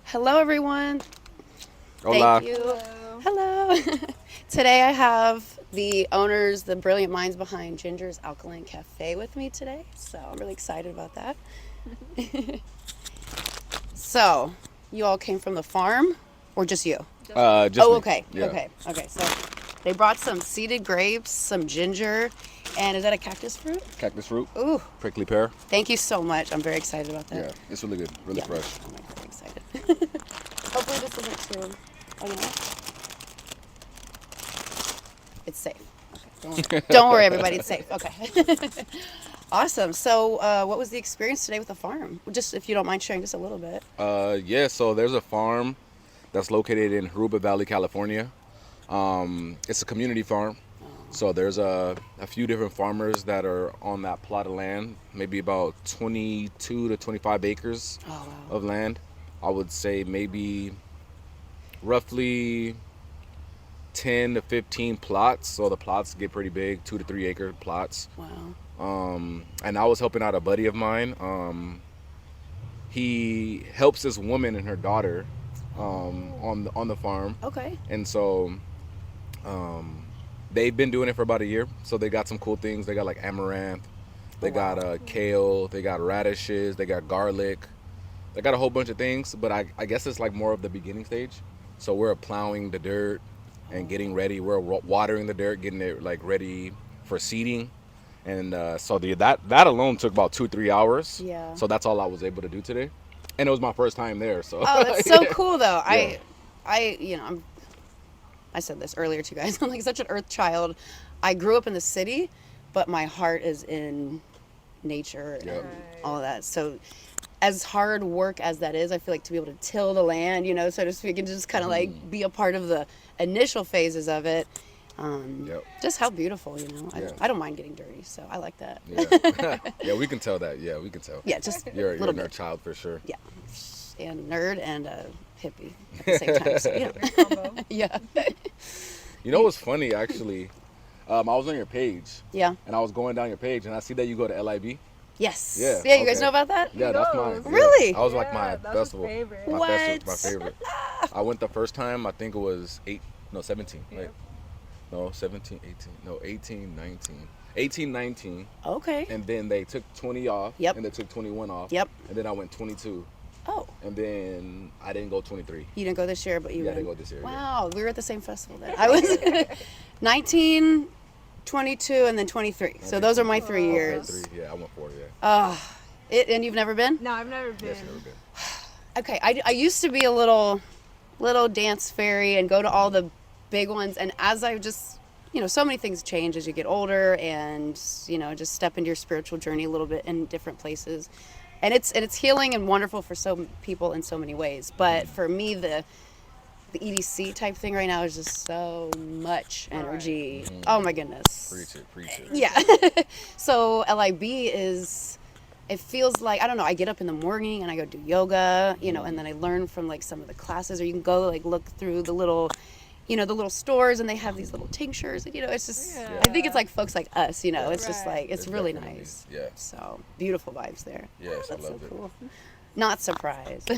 Hello, everyone. Hola. Thank you. Hello. Hello. Today I have the owners, the brilliant minds behind Ginger's Alkaline Cafe with me today. So I'm really excited about that. So, you all came from the farm or just you? Just Oh, me. okay. Yeah. Okay. So, they brought some seeded grapes, some ginger, and is that a cactus fruit? Cactus fruit, Ooh, prickly pear. thank you so much. I'm very excited about that. Yeah, it's really good, really Yeah. fresh. I'm very excited. Hopefully this isn't too. Oh, you know what? It's safe. Okay, don't worry, everybody. It's safe. Okay. Awesome. So, what was the experience today with the farm? Just if you don't mind sharing just a little bit. Yeah. So there's a farm that's located in Haruba Valley, California. It's a community farm. So there's a few different farmers that are on that plot of land, maybe about 22 to 25 acres Oh, wow. of land. I would say maybe roughly 10 to 15 plots. So the plots get pretty big, 2 to 3 acre plots. Wow. And I was helping out a buddy of mine. He helps this woman and her daughter on the farm, Okay. and so um, they've been doing it for about a year. So they got some cool things. They got like amaranth, they Oh, wow. got kale, they got radishes, they got garlic, they got a whole bunch of things. But I guess it's like more of the beginning stage. So we're plowing the dirt and getting ready. We're watering the dirt, getting it like ready for seeding. And so that alone took about 2 3 hours. Yeah. So that's all I was able to do today, and it was my first time there. So Oh, that's so yeah. cool, though. Yeah. I said this earlier to you guys. I'm like such an earth child. I grew up in the city, but my heart is in nature and Yep. all of that. So, as hard work as that is, I feel like to be able to till the land, so to speak, and just kind of like be a part of the initial phases of it. Yep. Just how beautiful, Yeah. I don't mind getting dirty, so I like that. Yeah. Yeah, we can tell that. Yeah, we can tell. Yeah, just You're a a little nerd bit. child for sure. Yeah, and nerd and hippie at the same time. So, Great combo. yeah, You know what's funny actually? I was on your page yeah. and I was going down your page and I see that you go to LIB. Yes. Yeah, Yeah, you guys okay. know about that? Yeah, that's knows? mine. Really? Yeah. I was like my Yeah, that's his festival. favorite. My What? festival, my favorite. I went the first time. I think it was 17. Yeah. Wait, no, 17, 18. No, 18, 19. 18, 19. Okay. And then they took 20 off. Yep. And they took 21 off. Yep. And then I went 22. Oh, And then I didn't go 23. you didn't go this year, but you Yeah, I went. didn't go this year, yeah. Wow, we were at the same festival then. I was 19, 22, and then 23. So those are my 3 Oh, years. 3, yeah, I went 4, yeah. And you've never been? No, I've never been. Yes, never been. Okay, I used to be a little dance fairy and go to all the big ones, and as I just so many things change as you get older, and just step into your spiritual journey a little bit in different places, and it's healing and wonderful for so people in so many ways. But for me, the EDC type thing right now is just so much energy. Oh my goodness. Preach it. Yeah. So LIB is, it feels like, I don't know, I get up in the morning and I go do yoga, and then I learn from like some of the classes, or you can go like look through the little, the little stores, and they have these little tinctures, and it's just, Yeah. I think it's like folks like us, it's just Right. like, it's It's really definitely- nice. yeah. So beautiful vibes there. Yes, That's I so loved it. cool. Not surprised.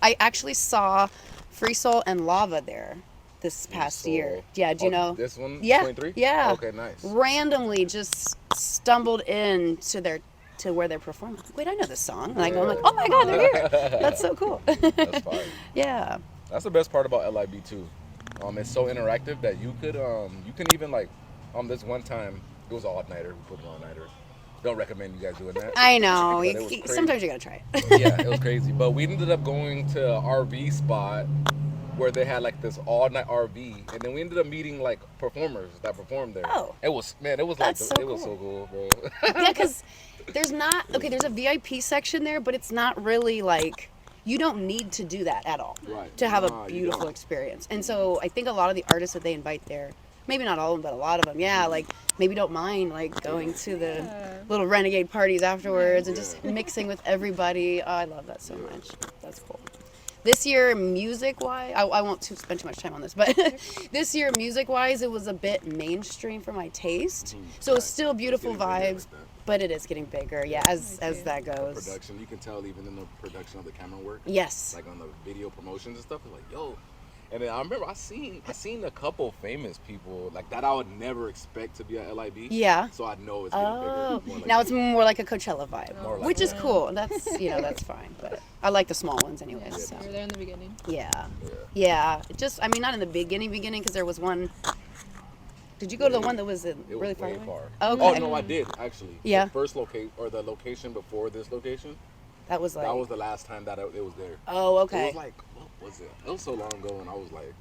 I actually saw Free Soul and Lava there this past year. Yeah, do you know? This one? Yeah, 23? yeah. Okay, nice. Randomly just stumbled into where they're performing. Wait, I know this song. And I'm like, oh my God, they're here. That's so cool. That's fine. Yeah. That's the best part about LIB too. It's so interactive that you can even like this one time it was all nighter. We put an all nighter. Don't recommend you guys doing that. I know. But it was crazy. Sometimes you gotta try it. Yeah, it was crazy. But we ended up going to an RV spot where they had like this all night RV, and then we ended up meeting like performers that performed there. Oh. It was like That's so it was so cool. cool, bro. Yeah, because there's a VIP section there, but it's not really like, you don't need to do that at all Right. to have Nah, a you beautiful don't. experience. And so I think a lot of the artists that they invite there, maybe not all of them, but a lot of them, yeah, like maybe don't mind like going to the Yeah. little renegade parties afterwards and just mixing with everybody. Oh, I love that so much. That's cool. This year, music-wise, I won't spend too much time on this, but this year, music-wise, it was a bit mainstream for my taste. So it's still beautiful Getting bigger vibes, like that. But it is getting bigger, yeah, as that The goes. production, you can tell even in the production of the camera work. Yes. Like on the video promotions and stuff, it's like, yo. And then I remember I seen a couple famous people like that I would never expect to be at LIB. Yeah. So I know it's getting Oh, bigger. More like now it's more like a Coachella vibe, More like which is that. cool. That's that's fine. But I like the small ones anyways. Yeah, So. we were there in the beginning. Yeah. Yeah. Yeah. Just I mean, not in the beginning because there was one. Did you go to the one that was It was really far way away? far. Okay. Oh no, I did actually. Yeah. The first location or the location before this location. That was like. That was the last time that it was there. Oh, okay. It was like, what was it? It was so long ago, and I was like,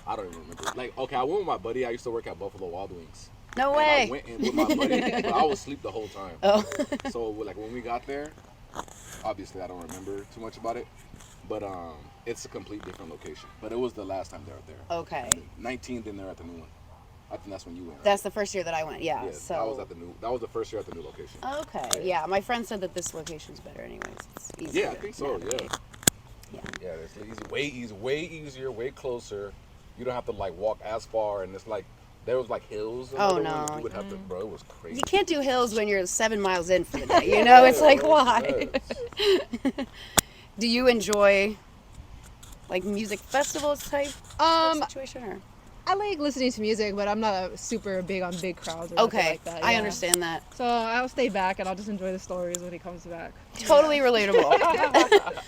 I don't even remember. Like, okay, I went with my buddy. I used to work at Buffalo Wild Wings. No And way. I went in with my buddy, but I was asleep the whole time. Oh. So like when we got there, obviously I don't remember too much about it, but it's a complete different location. But it was the last time they were there. Okay. 19th, then they're at the new one. I think that's when you went. Right? That's the first year that I went. Yeah. Yeah, So. that was the first year at the new location. Okay. Yeah. My friend said that this location's better anyways. It's easier. Yeah, I think so. navigate. Yeah. Yeah. Yeah, it's way easier, way closer. You don't have to like walk as far, and it's like there was like hills. Oh, and no. you would have to, bro. It was crazy. You can't do hills when you're 7 miles in for the day. You know, it's like why? Do you enjoy like music festivals type situation or? I like listening to music, but I'm not super big on big crowds or nothing Okay, like that. I yeah. understand that. So I'll stay back and I'll just enjoy the stories when he comes back. Totally relatable.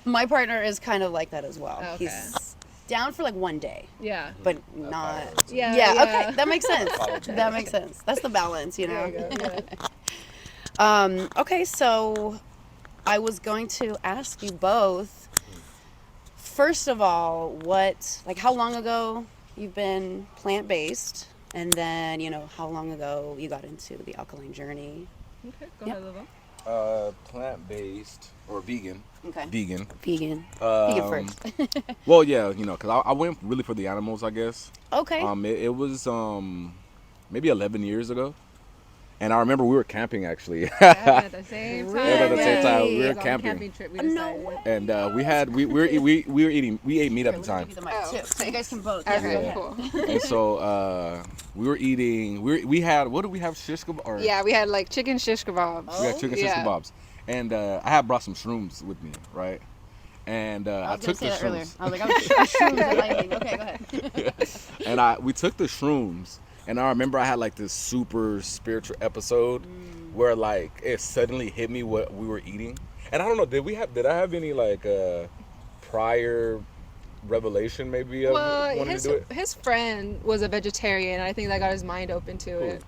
My partner is kind of like that as well. Okay. He's down for like one day, Yeah. but not. Yeah. Yeah. Okay, that makes sense. That makes sense. That's the balance, you know. There you go. Yeah. Okay, so I was going to ask you both. First of all, how long ago you've been plant-based, and then how long ago you got into the alkaline journey? Okay, go Yep. ahead, Lilo. Plant-based or vegan. Okay. Vegan. Vegan. Vegan first. Well, yeah, because I went really for the animals, I guess. Okay. It was maybe 11 years ago, and I remember we were camping actually. Yeah, at the same time. Yeah, at the same time, we Really? were It was on a camping. camping trip, we No decided. way. And we ate meat at the time. Give you the mic too, so you guys can both. Okay, Yeah. cool. And so we were eating. We had, what did we have? Shish kebab. Or, Yeah, we had like chicken shish kebabs. we had chicken shish Yeah. kebabs, and I had brought some shrooms with me, right? And I I was gonna took say the that earlier. shrooms. I was like, I'm shrooms and lightning. Okay, go ahead. And we took the shrooms, and I remember I had like this super spiritual episode where like it suddenly hit me what we were eating. And I don't know, did I have any like prior revelation maybe of Well, wanting to do it? his friend was a vegetarian, and I think that got his mind open to it.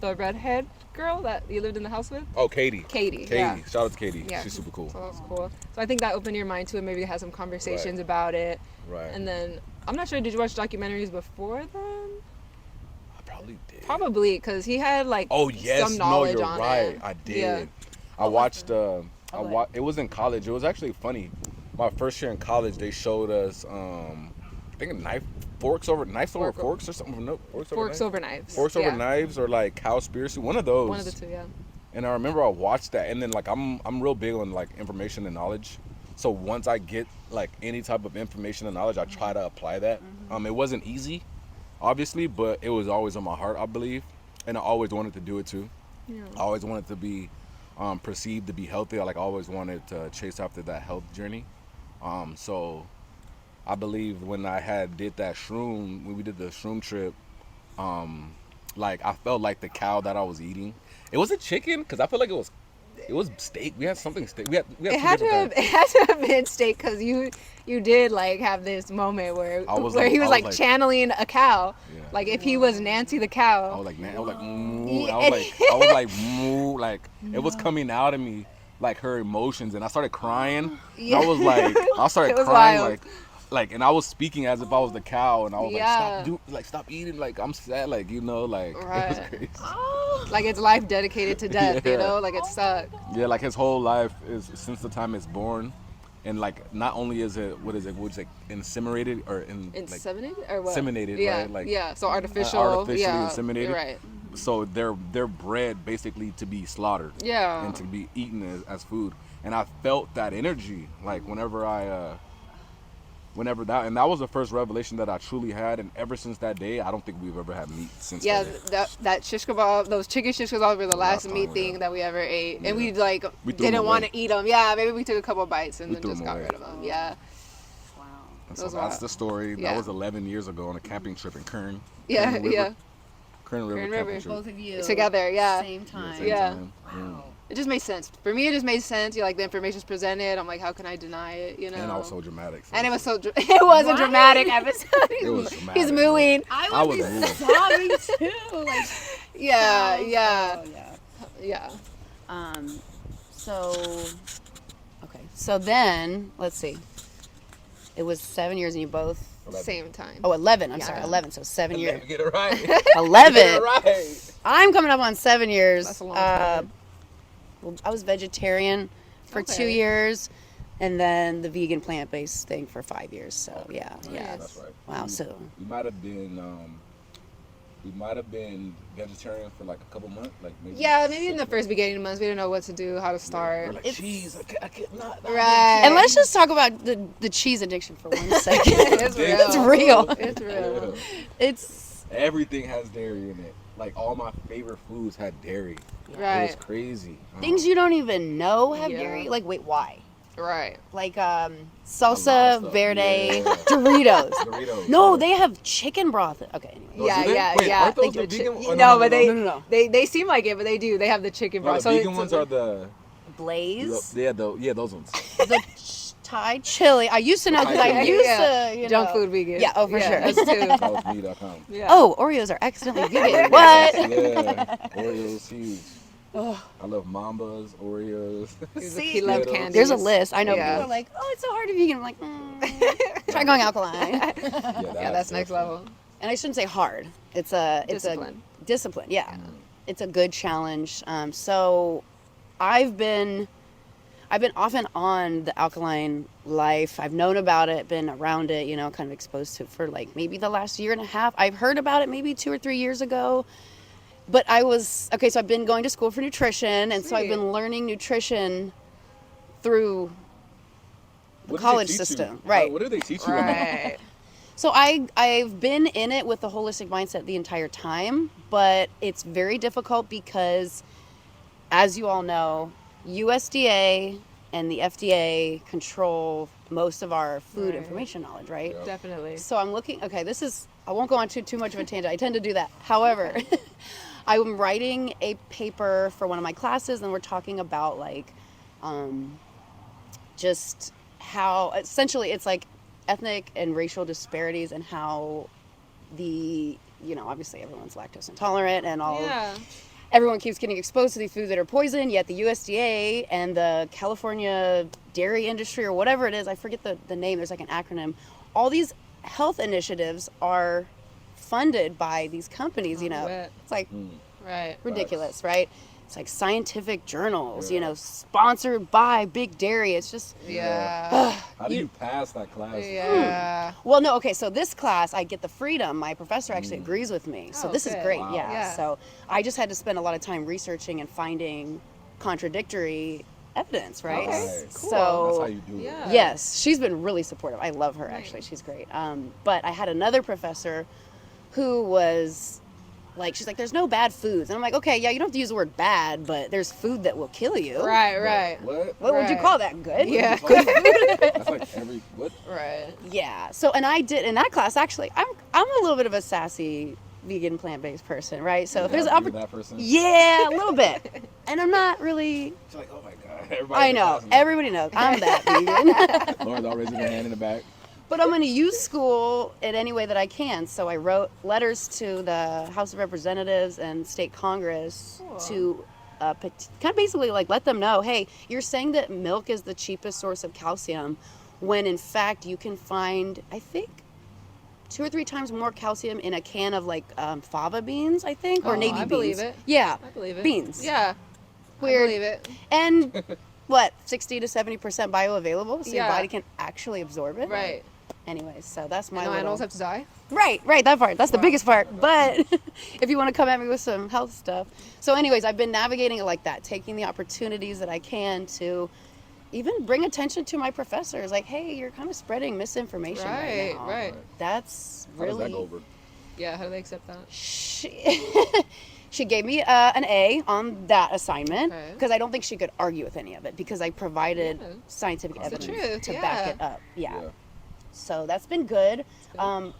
The redhead girl that you lived in the house with? Oh, Katie. Katie, Katie. yeah. Shout out to Katie. Yeah. She's super cool. So that's cool. So I think that opened your mind to it. Maybe had some conversations about it. Right. And then, I'm not sure, did you watch documentaries before then? I probably did. Probably, because he had like Oh yes, some knowledge no, you're on right. it. I did. Yeah. I watched. go ahead. It was in college. It was actually funny. My first year in college, they showed us. I think forks over forks or something. No, Forks over knives. Forks Yeah. over knives or like Cowspiracy. One of those. One of the two, yeah. And I remember I watched that, and then like I'm real big on like information and knowledge. So once I get like any type of information and knowledge, I try to apply that. It wasn't easy, obviously, but it was always on my heart, I believe, and I always wanted to do it too. Yeah. I always wanted to be perceived to be healthy. I always wanted to chase after that health journey. So I believe when I did that shroom, when we did the shroom trip, like I felt like the cow that I was eating. It wasn't chicken, because I feel like it was steak. We had something steak. We had It had two to different have, it had to have been steak, because you did like have this moment where I was where like- he was I was like like- channeling a cow, Yeah. like if he was Nancy the cow. I was like, man, I was like, moo. Yeah. I was like, moo. Like it was coming out of me, like her emotions, and I started crying. Yeah. And I was like, I started It was crying, wild. like, and I was speaking as if I was the cow, and I was Yeah. like, stop eating, like I'm sad, like like it was Right. crazy. Like it's life dedicated to death, you Yeah. know, like it sucked. Yeah, like his whole life is since the time it's born, and like not only is it what is it incinerated or Inseminated or what? inseminated, Yeah, right? Like yeah. So artificial. artificially yeah, inseminated. You're right. So they're bred basically to be slaughtered. Yeah. And to be eaten as food. And I felt that energy, like whenever I whenever that was the first revelation that I truly had, and ever since that day, I don't think we've ever had meat since. Yeah, that day. that shish kebab, those chicken shish kebabs were the last time, meat thing yeah. that we ever ate, Yeah. and we We threw didn't them want away. to eat them. Yeah, maybe we took a couple bites and We then threw just them got away. rid of them. Yeah, Wow. And so Those that's were- the story. yeah. That was 11 years ago on a camping trip in Kern. yeah, Kern River. yeah. Kern River Kern camping River. trip. Both of you Together, yeah. Same time. Same Yeah. time. Wow. It just made sense for me. It just made sense. You like the information's presented. I'm like, how can I deny it? You know. And also dramatic. So And it was so. It was a Right? dramatic episode. It was dramatic. He's mooing. I would was be moving. sobbing too. Like, Yeah, oh, yeah, oh, yeah. yeah. So, okay. So then, let's see. It was 7 years and you both, 11. Same time. oh, 11. I'm Yeah. sorry, 11. So 7 Let years. me get it right. 11. Get it right. I'm coming up on 7 years. That's a long time. Well, I was vegetarian for 2 Okay. years, and then the vegan plant-based thing for 5 years. So yeah, yeah. That's right. Wow. So We might have been vegetarian for like a couple months, like maybe. Yeah, maybe in the first beginning months, we didn't know what to do, how to start. We're like, It's- cheese. I can't not. Right. and let's just talk about the cheese addiction for 1 second. It's real. It's real. It's real. It's Everything has dairy in it. Like all my favorite foods had dairy. It Right. was crazy. things you don't even know have Yeah. dairy. Like, wait, why? Right. Like A lot salsa of stuff. verde, Yeah. Doritos. Doritos. No, they have chicken broth. Okay, anyway. Oh, Yeah, do they? yeah, Wait, yeah. aren't those They the do vegan chi- ones? no, but no. they seem like it, but they do. They have the chicken No, broth. the vegan ones are Blaze, yeah, those ones. the Thai chili. I used to know because I Thai chili. used Yeah. to, you Junk know. food vegan. Yeah, oh, for sure. Us too. Callsme.com. Yeah. Oh, Oreos are accidentally vegan. What? Yeah, Oreos huge. Oh, I love Mambas, Oreos. See, He loved Skittles. candy. there's a list. I know Yeah. people are like, oh, it's so hard to be vegan. I'm like, try going alkaline. Yeah, that's next level. And I shouldn't say hard. It's a Discipline. discipline. Yeah, it's a good challenge. So I've been off and on the alkaline life. I've known about it, been around it, you know, kind of exposed to it for like maybe the last year and a half. I've heard about it maybe 2 or 3 years ago. But so I've been going to school for nutrition, and so I've Sweet. been learning nutrition through the What do they college teach you? system. Right. What do they teach you? Right. So I've been in it with the holistic mindset the entire time, but it's very difficult because, as you all know, USDA and the FDA control most of our food Right. information knowledge, right? Yeah. Definitely. So I'm looking, okay, I won't go on too much of a tangent. I tend to do that. However, I'm writing a paper for one of my classes, and we're talking about like just how essentially it's like ethnic and racial disparities and how obviously everyone's lactose intolerant and all Yeah. everyone keeps getting exposed to these foods that are poison, yet the USDA and the California dairy industry or whatever it is, I forget the name, there's like an acronym, all these health initiatives are funded by these companies, you know. bet. It's like Right. ridiculous, right? It's like scientific journals, Yeah. sponsored by Big Dairy. It's just, Yeah. How do you pass that class? Yeah. well, no, okay, so this class, I get the freedom. My professor actually agrees with me. So Oh, this is good. great, Wow. yeah. Yeah. So I just had to spend a lot of time researching and finding contradictory evidence, right? Okay, cool. So That's how you do Yeah. it. yes, she's been really supportive. I love her, actually. Nice. She's great. But I had another professor who was like, she's like, there's no bad foods. And I'm like, okay, yeah, you don't have to use the word bad, but there's food that will kill you. Right. Right. What? What would you Right. call that? Good? Yeah. That's like every what? Right. Yeah. So, and I did in that class, actually, I'm a little bit of a sassy vegan plant-based person, right? So if there's an You're opportunity, that person. yeah, a little bit. And I'm not really, It's like, oh my god, everybody. I in the know, class is like, everybody knows I'm that vegan. Lauren's all raising her hand in the back. But I'm going to use school in any way that I can. So I wrote letters to the House of Representatives and State Congress Cool. to kind of basically like let them know, hey, you're saying that milk is the cheapest source of calcium when in fact you can find, I think, 2 or 3 times more calcium in a can of like fava beans, I think, or Oh, navy I beans. believe it. Yeah. I believe it. Beans. Yeah. Weird. I believe it. And what, 60 to 70% bioavailable, so your Yeah. body can actually absorb it. Right. Anyways, so that's my No little... animals have to die. Right, that part. That's the Wow. biggest part. But if you want to come at me with some health stuff. So anyways, I've been navigating it like that, taking the opportunities that I can to even bring attention to my professors. Like, hey, you're kind of spreading misinformation right now. Right. That's How does that really. go over? Yeah, how do they accept that? She gave me an A on that assignment Okay. because I don't think she could argue with any of it because I provided Yeah. scientific It's the evidence truth, to yeah. back it up. Yeah. Yeah. So that's been good. good.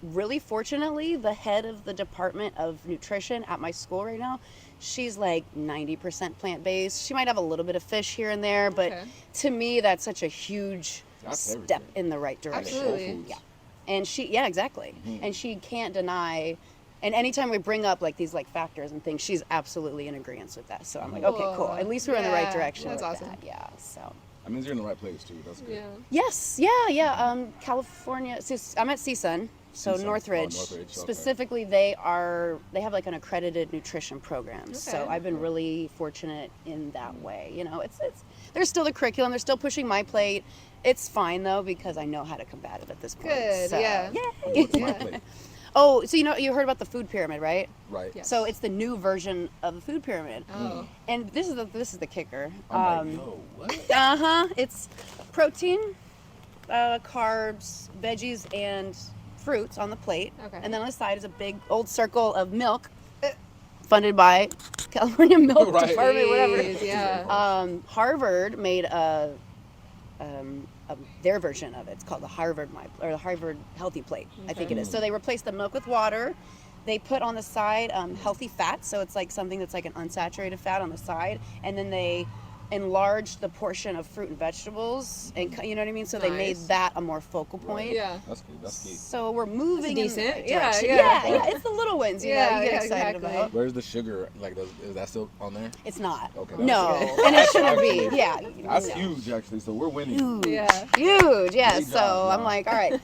Really fortunately, the head of the Department of Nutrition at my school right now, she's like 90% plant-based. She might have a little bit of fish here and there, but Okay. to me, that's such a huge That's step everything. in the right direction. Absolutely. Foods. Yeah. And yeah, exactly. And she can't deny, and anytime we bring up like these like factors and things, she's absolutely in agreement with that. So I'm like, okay, cool. Cool. At least we're in the right Yeah, direction that's with awesome. that. Yeah. So. That means you're in the right place too. That's good. Yeah. Yes, yeah. California. I'm at CSUN, so CSUN. Northridge. Oh, Northridge, okay. Specifically, they have like an accredited nutrition program. So Okay. I've been really fortunate in that way. You know, it's there's still the curriculum. They're still pushing my plate. It's fine though because I know how to combat it at this point. Good, So, yeah. Yay. What's my Yeah. plate? Oh, so you heard about the food pyramid, right? Right. Yes. So it's the new version of the food pyramid. Oh. And this is the kicker. I'm like, yo, what? It's protein, carbs, veggies, and fruits on the plate. Okay. And then on the side is a big old circle of milk, funded by California Milk Right. Department, whatever. Jeez, yeah. Harvard made their version of it. It's called the the Harvard Healthy Plate, I think it is. So they replaced the milk with water. They put on the side healthy fats, so it's like something that's like an unsaturated fat on the side, and then they enlarged the portion of fruit and vegetables, and you know what I mean. So they made Nice. that a more focal point. Yeah. That's good. That's good. So we're moving in the decent. right Yeah, direction. yeah. yeah. It's the little ones, you know, Yeah, you get yeah, excited exactly. about. Where's the sugar? Like, is that still on there? It's not. Okay, No, that's good. and it shouldn't be. Actually, Yeah. That's no. huge, actually. So we're winning. Huge. Yeah. Huge. Yeah. Great So job, I'm Mom. like, all right,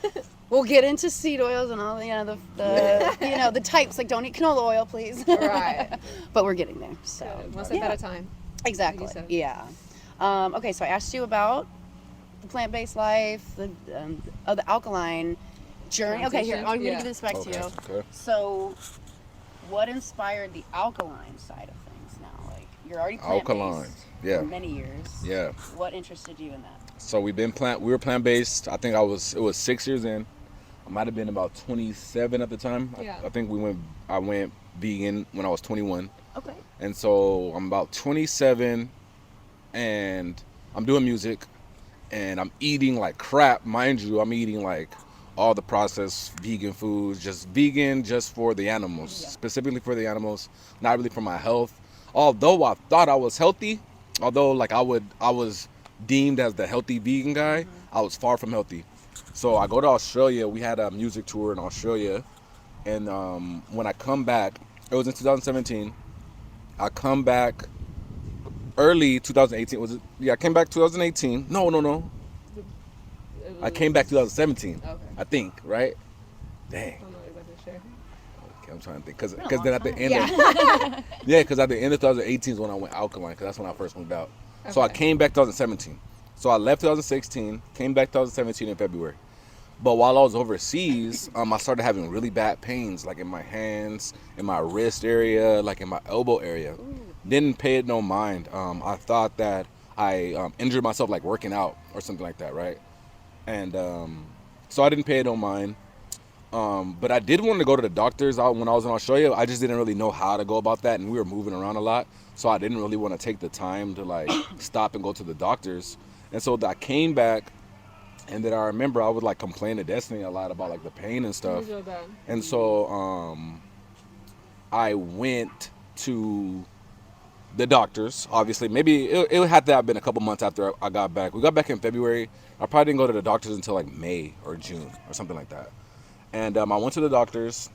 we'll get into seed oils and all the types. Like, don't eat canola oil, please. Right. But we're getting there. So Good. One step at a time. exactly. said. Yeah. Okay, so I asked you about the plant-based life, the alkaline journey. Okay, here, I'm going to Yeah. give this back to Okay. you. Okay. So, what inspired the alkaline side of things now? Like, you're already plant-based Alkaline. Yeah. for many years. Yeah. What interested you in that? So we were plant based. I think it was 6 years in. I might have been about 27 at the time. Yeah. I think I went vegan when I was 21. Okay. And so I'm about 27 and I'm doing music and I'm eating like crap. Mind you, I'm eating like all the processed vegan foods, just vegan just for the animals, Yeah. specifically for the animals, not really for my health. Although I thought I was healthy, although like I was deemed as the healthy vegan guy, I was far from healthy. So I go to Australia. We had a music tour in Australia. And when I come back, it was in 2017. I come back early 2018. Was it? Yeah, I came back 2018. No. I came back 2017. Okay. I think, right? Dang. I'm not exactly sure. Okay, I'm trying to think. Because Been a long then at the time. end of... Yeah, because at the end of 2018 is when I went alkaline, because that's when I first moved out. So I Okay. came back 2017. So I left 2016, came back 2017 in February. But while I was overseas, I started having really bad pains, like in my hands, in my wrist area, like in my elbow area. Didn't pay it no mind. I thought that I injured myself like working out or something like that, right? And so I didn't pay it no mind. But I did want to go to the doctors when I was in Australia. I just didn't really know how to go about that, and we were moving around a lot. So I didn't really want to take the time to like stop and go to the doctors. And so I came back, and then I remember I would like complain to Destiny a lot about like the pain and stuff. It was real bad. And so I went to the doctors. Obviously, maybe it had to have been a couple months after I got back. We got back in February. I probably didn't go to the doctors until like May or June or something like that. And I went to the doctors,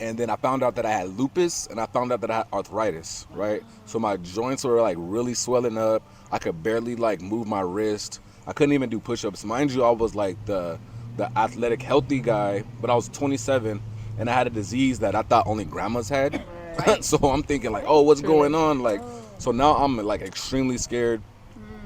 and then I found out that I had lupus, and I found out that I had arthritis, right? So my joints were like really swelling up. I could barely like move my wrist. I couldn't even do push-ups. Mind you, I was like the athletic, healthy guy, but I was 27, and I had a disease that I thought only grandmas had. Right. So I'm thinking like, oh, what's going on? Like, so now I'm like extremely scared.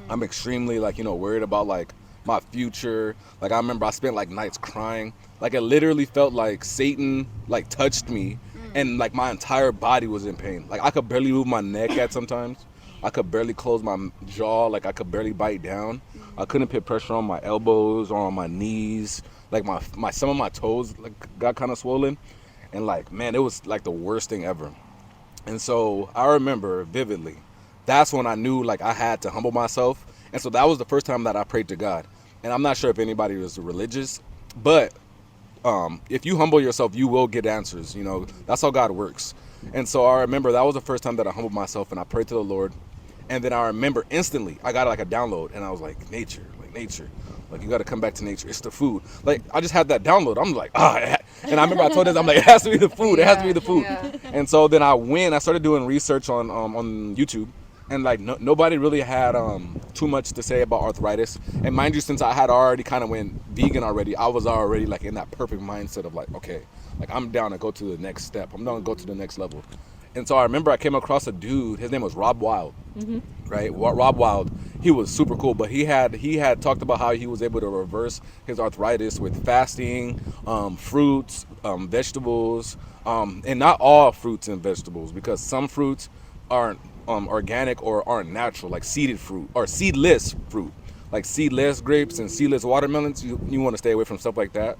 I'm extremely like, worried about like my future. Like I remember I spent like nights crying. Like it literally felt like Satan like touched me, and like my entire body was in pain. Like I could barely move my neck at sometimes. I could barely close my jaw. Like I could barely bite down. I couldn't put pressure on my elbows or on my knees. Like my some of my toes like got kind of swollen, and like man, it was like the worst thing ever. And so I remember vividly. That's when I knew like I had to humble myself. And so that was the first time that I prayed to God. And I'm not sure if anybody was religious, but if you humble yourself, you will get answers. You know, that's how God works. And so I remember that was the first time that I humbled myself and I prayed to the Lord. And then I remember instantly I got like a download and I was like, nature, like you got to come back to nature. It's the food. Like I just had that download. I'm like, and I remember I told this, I'm like, it has to be the food. It has to be the food. Yeah. And so then I started doing research on YouTube. And like nobody really had too much to say about arthritis. And mind you, since I had already kind of went vegan already, I was already like in that perfect mindset of like, okay, like I'm down to go to the next step. I'm down to go to the next level. And so I remember I came across a dude. His name was Rob Wild, right? Rob Wild. He was super cool, but he had talked about how he was able to reverse his arthritis with fasting, fruits, vegetables, and not all fruits and vegetables, because some fruits aren't organic or aren't natural, like seeded fruit or seedless fruit, like seedless grapes and seedless watermelons. You want to stay away from stuff like that.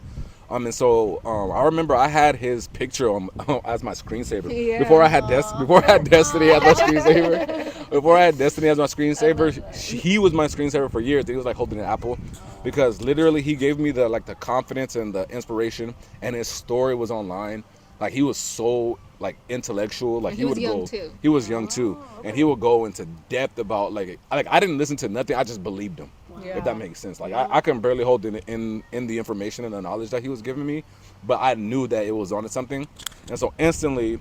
And so I remember I had his picture on as my screensaver before I had Destiny as my screensaver. Before I had Destiny as my screensaver, he was my screensaver for years. He was like holding an apple, because literally he gave me the confidence and the inspiration, and his story was online. Like he was so like intellectual. Like he was would young go. too. He was young too, and he would go into depth about like I didn't listen to nothing. I just believed him. Yeah. If that makes sense. Like I can barely hold in the information and the knowledge that he was giving me, but I knew that it was onto something. And so instantly,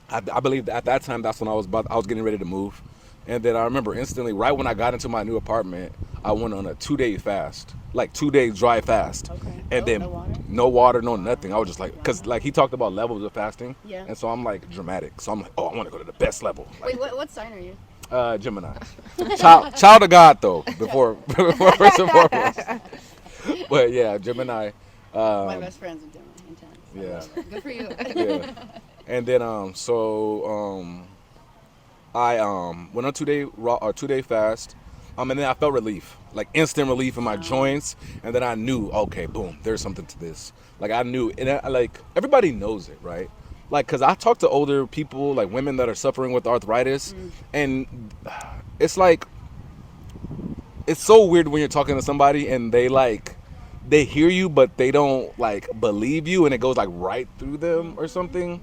I believe that at that time that's when I was getting ready to move. And then I remember instantly, right when I got into my new apartment, I went on a 2-day fast, like 2-day dry fast. Okay. And then no water, no nothing. I was just like, because like he talked about levels of fasting. Yeah. And so I'm like dramatic. So I'm like, oh, I want to go to the best level. Like, Wait, what sign are you? Gemini. Child of God though, before first and foremost. But yeah, Gemini. My best friend's a Gemini. Intense. Yeah. Good for you. Yeah. And then I went on 2-day fast. And then I felt relief, like instant relief in my joints. And then I knew, okay, boom, there's something to this. Like I knew, and like everybody knows it, right? Like, cause I talk to older people, like women that are suffering with arthritis, and it's like, it's so weird when you're talking to somebody and they hear you, but they don't like believe you, and it goes like right through them or something.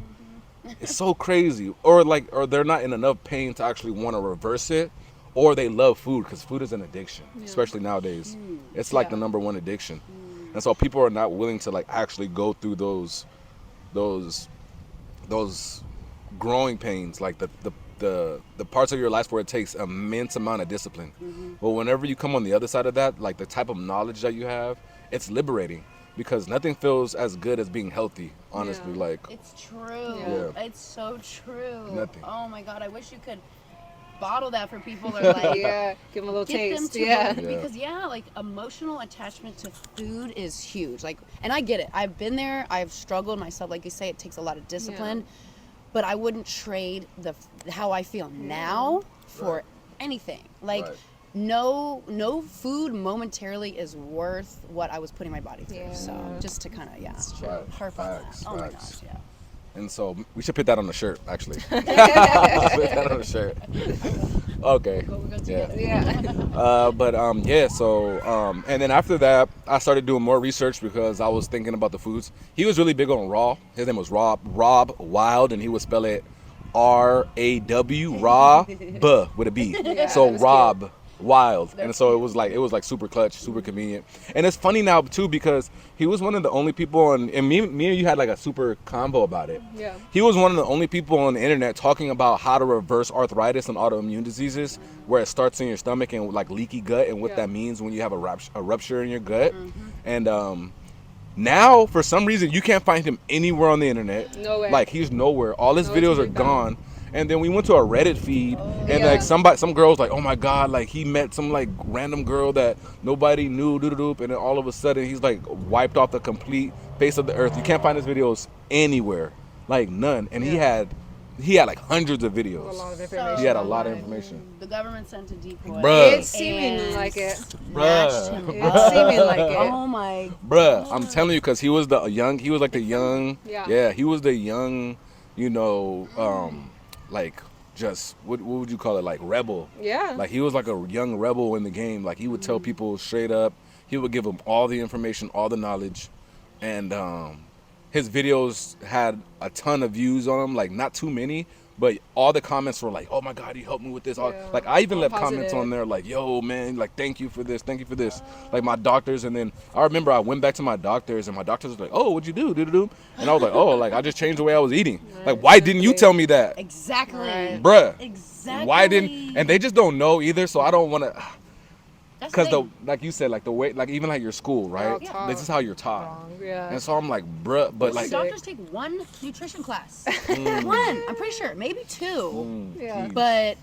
It's so crazy. Or they're not in enough pain to actually want to reverse it, or they love food, because food is an addiction, especially nowadays. It's like the number one addiction. And so people are not willing to like actually go through those growing pains, like the parts of your life where it takes immense amount of discipline. But whenever you come on the other side of that, like the type of knowledge that you have, it's liberating, because nothing feels as good as being healthy, honestly. Like It's true. Yeah. It's so true. Nothing. Oh my God, I wish you could bottle that for people, or like Yeah, give them a little get them taste. to Yeah. because like emotional attachment to food is huge. Like, and I get it. I've been there. I've struggled myself. Like you say, it takes a lot of discipline, but I wouldn't trade how I feel now for anything. Like, no food momentarily is worth what I was putting my body through. Yeah. So just to kind of harp on that. Facts, Oh my facts. gosh, yeah. And so we should put that on the shirt, actually. Put that on the shirt. Okay. We'll go Yeah. together. Yeah. So and then after that, I started doing more research, because I was thinking about the foods. He was really big on raw. His name was Rob Wild, and he would spell it R-A-W, raw, B with a B. Yeah, So it was Rob Wild. And so it was like super clutch, super convenient. And it's funny now too, because he was one of the only people on, and me and you had like a super combo about it. Yeah. He was one of the only people on the internet talking about how to reverse arthritis and autoimmune diseases, where it starts in your stomach and like leaky gut, and what that means when you have a rupture in your gut. And now for some reason you can't find him anywhere on the internet. Nowhere. Like he's nowhere. All his videos are gone. And then we went to a Reddit feed, and Yeah. like some girls like, oh my God, like he met some like random girl that nobody knew, and then all of a sudden he's like wiped off the complete face of the earth. You can't find his videos anywhere, like none. And he had he had like hundreds of A videos. lot of So- information. He had a lot of online. information. The government sent a decoy. Bruh. It's seeming and like it. snatched him It's up. seeming like it. Oh my. Bruh, I'm telling you, because he was the young, he was like the young, Yeah. he was the young, you know, like just, what would you call it, like rebel. Yeah. Like he was like a young rebel in the game. Like he would tell people straight up, he would give them all the information, all the knowledge, and his videos had a ton of views on them, like not too many, but all the comments were like, oh my God, you helped me with this. Yeah. Like I even All left comments positive. on there like, yo man, like thank you for this, like my doctors. And then I remember I went back to my doctors and my doctors was like, oh, what'd you do? And I was like, oh, like I just changed the way I was eating. Like why didn't you tell me that? Exactly. Right. Bruh. Exactly. Why didn't, and they just don't know either, so I don't want to, That's because the the, like you said, like the way, like even like your school, right? They're all This is how you're taught. Wrong. Yeah. And so I'm like, bruh, but Listen, like, doctors take one nutrition class. One, I'm pretty sure, maybe two. Yeah. geez. But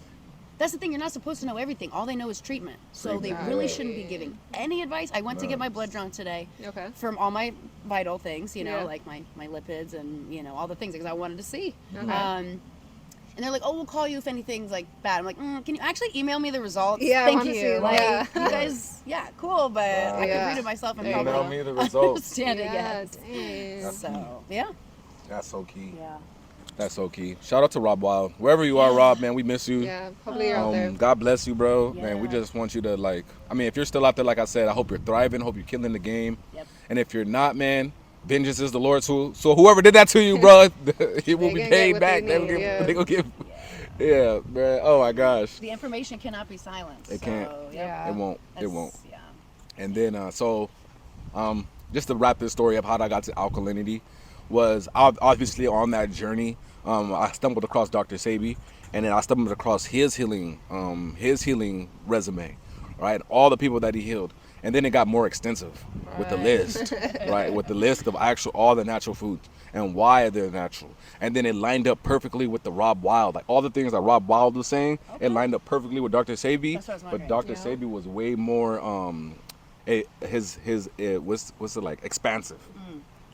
that's the thing, you're not supposed to know everything. All they know is treatment. So they Treatment. really shouldn't be giving any advice. I went to get my blood drawn today Okay. from all my vital things, you know, Yeah. like my lipids and, you know, all the things because I wanted to see. Okay. And they're like, oh, we'll call you if anything's like bad. I'm like, can you actually email me the results? Yeah, I Thank want to you. see. Like, Yeah. you guys, yeah, cool, but I Yeah. could read it myself and There you probably go. Email me the results. understand it Yeah, yet. dang. So, yeah. That's so key. Yeah. That's so key. Shout out to Rob Wild. Wherever you are, Rob, man, we miss you. Yeah, hopefully you're out there. God bless you, bro. Man, we Yeah. just want you to like, I mean, if you're still out there, like I said, I hope you're thriving. Hope you're killing the game. Yep. And if you're not, man, vengeance is the Lord's. So whoever did that to you, bro, he will They be gonna get paid what back. they They will need, give. yeah. They gonna give. Yeah, man. Oh my gosh. The information cannot be silenced. It can't. So, Yeah. It won't. It That's- won't. Yeah. And then, just to wrap this story up, how I got to alkalinity was obviously on that journey. I stumbled across Dr. Sebi, and then I stumbled across his healing resume, right? All the people that he healed, and then it got more extensive with the list, right? With the list of all the natural foods and why they're natural, and then it lined up perfectly with the Rob Wild, like all the things that Rob Wild was saying. It lined up perfectly with Dr. Sebi, That's what I was but wondering. Dr. Yeah. Sebi was way more what's it like, expansive.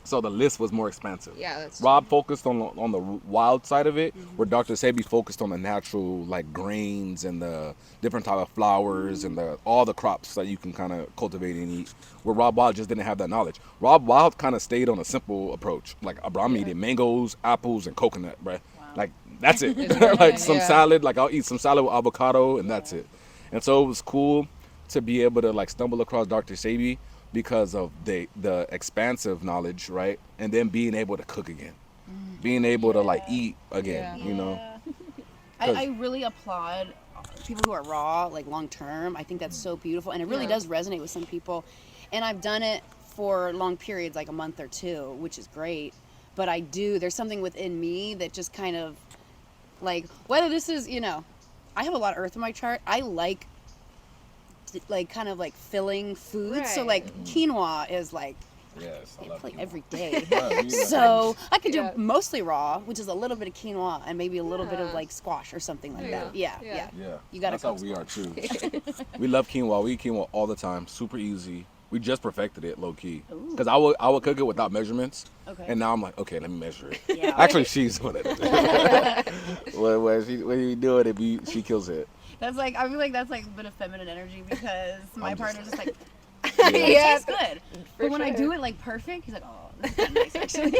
So the list was more expansive. Yeah, that's Rob focused on the wild side of it, where Dr. Sebi focused on the natural, like grains and the different type of flowers and all the crops that you can kind of cultivate and eat. Where Rob Wild just didn't have that knowledge. Rob Wild kind of stayed on a simple approach, like I'm eating mangoes, apples, and coconut, bruh. Like that's it. Like some Yeah. salad, like I'll eat some salad with avocado, and that's it. And so it was cool to be able to like stumble across Dr. Sebi because of the expansive knowledge, right? And then being able to cook again, being able to like eat again, Yeah. you know. I really applaud people who are raw, like long term. I think that's so beautiful, and it really Yeah. does resonate with some people. And I've done it for long periods, like a month or two, which is great. But there's something within me that just kind of, like, whether this is, you know, I have a lot of earth in my chart. I like kind of like filling foods. So Right. like quinoa is like Yes, I like every day. Yeah, So I could do Yeah. mostly raw, which is a little bit of quinoa and maybe a little bit of Yeah. like squash or something like There you that. go. Yeah, Yeah. yeah. Yeah, You gotta that's how cook we are too. We love quinoa. We eat quinoa all the time. Super easy. We just perfected it low key. Because I would cook it without measurements. Okay. And now I'm like, okay, let me measure it. Yeah. Actually, she's doing it. when you do it, she kills it. That's like, I feel like that's like a bit of feminine energy because my I'm just- partner's just like, Yeah. it Yeah. tastes good. But when I sure. do it like perfect, he's like, oh, this is kinda nice actually.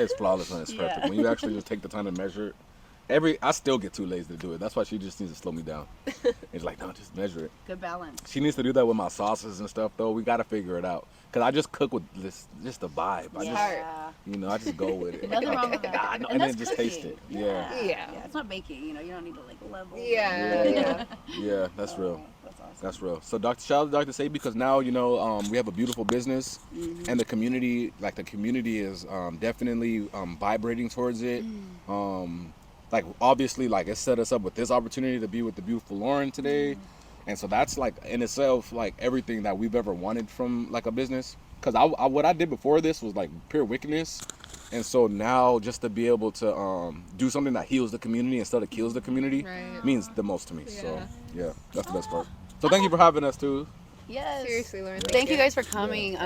It's flawless and it's perfect. Yeah. When you actually just take the time to measure it. I still get too lazy to do it. That's why she just needs to slow me down. It's like, no, just measure it. Good balance. She needs to do that with my sauces and stuff, though. We got to figure it out. Because I just cook with just the vibe. I Yeah. just go with it. Nothing wrong with that. I know, And and then that's just taste cooking. it. Yeah. Yeah. It's not baking, you know, you don't need to like level. Yeah. Yeah, that's real. That's awesome. That's real. So shout out to Dr. Say, because now, you know, we have a beautiful business and the community is definitely vibrating towards it. Like obviously, like it set us up with this opportunity to be with the beautiful Lauren today. And so that's like in itself, like everything that we've ever wanted from like a business. Cause what I did before this was like pure wickedness. And so now just to be able to do something that heals the community instead of kills the community Right. means the most to me. So Yeah. yeah, that's the best part. So thank you for having us too. Yes. Seriously, Lauren. Thank you guys for coming.